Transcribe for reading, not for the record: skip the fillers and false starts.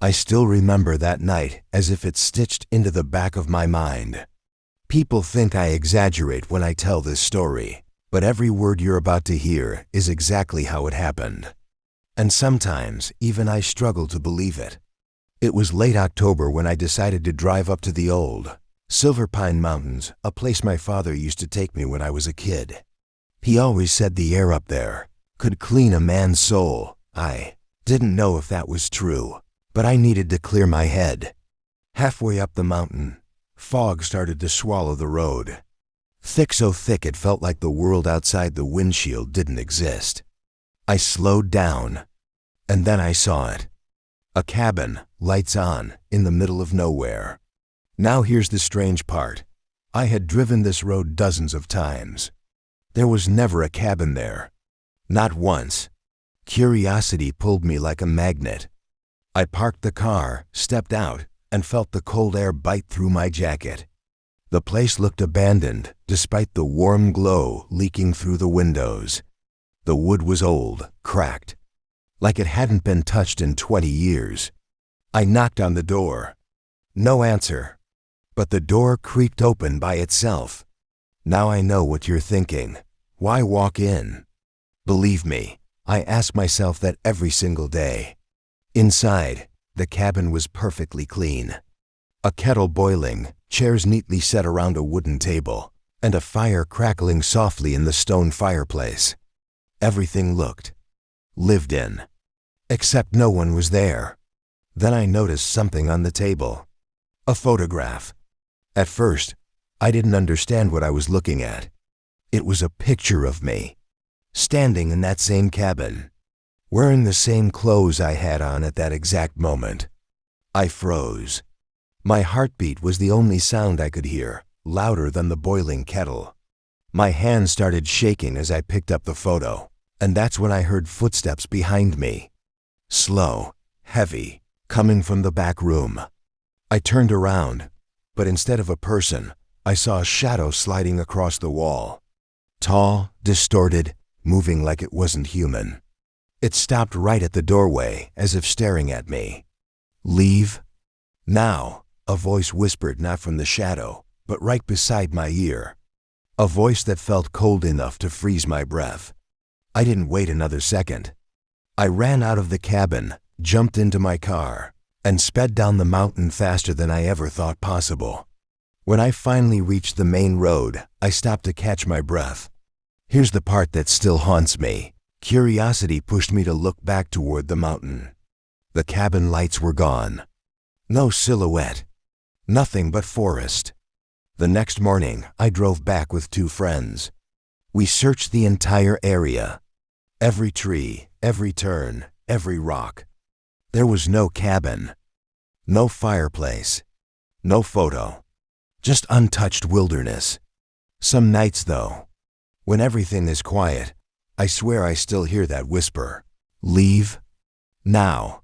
I still remember that night as if it's stitched into the back of my mind. People think I exaggerate when I tell this story, but every word you're about to hear is exactly how it happened. And sometimes, even I struggle to believe it. It was late October when I decided to drive up to the old Silver Pine Mountains, a place my father used to take me when I was a kid. He always said the air up there could clean a man's soul. I didn't know if that was true, but I needed to clear my head. Halfway up the mountain, fog started to swallow the road. Thick, so thick it felt like the world outside the windshield didn't exist. I slowed down, and then I saw it. A cabin, lights on, in the middle of nowhere. Now here's the strange part. I had driven this road dozens of times. There was never a cabin there. Not once. Curiosity pulled me like a magnet. I parked the car, stepped out, and felt the cold air bite through my jacket. The place looked abandoned, despite the warm glow leaking through the windows. The wood was old, cracked, like it hadn't been touched in 20 years. I knocked on the door. No answer. But the door creaked open by itself. Now I know what you're thinking. Why walk in? Believe me, I ask myself that every single day. Inside, the cabin was perfectly clean. A kettle boiling, chairs neatly set around a wooden table, and a fire crackling softly in the stone fireplace. Everything looked lived in, except no one was there. Then I noticed something on the table. A photograph. At first, I didn't understand what I was looking at. It was a picture of me, standing in that same cabin, wearing the same clothes I had on at that exact moment. I froze. My heartbeat was the only sound I could hear, louder than the boiling kettle. My hands started shaking as I picked up the photo, and that's when I heard footsteps behind me. Slow, heavy, coming from the back room. I turned around, but instead of a person, I saw a shadow sliding across the wall. Tall, distorted, moving like it wasn't human. It stopped right at the doorway, as if staring at me. "Leave now," a voice whispered, not from the shadow, but right beside my ear. A voice that felt cold enough to freeze my breath. I didn't wait another second. I ran out of the cabin, jumped into my car, and sped down the mountain faster than I ever thought possible. When I finally reached the main road, I stopped to catch my breath. Here's the part that still haunts me. Curiosity pushed me to look back toward the mountain. The cabin lights were gone. No silhouette. Nothing but forest. The next morning, I drove back with 2 friends. We searched the entire area. Every tree, every turn, every rock. There was no cabin. No fireplace. No photo. Just untouched wilderness. Some nights, though, when everything is quiet, I swear I still hear that whisper. "Leave now."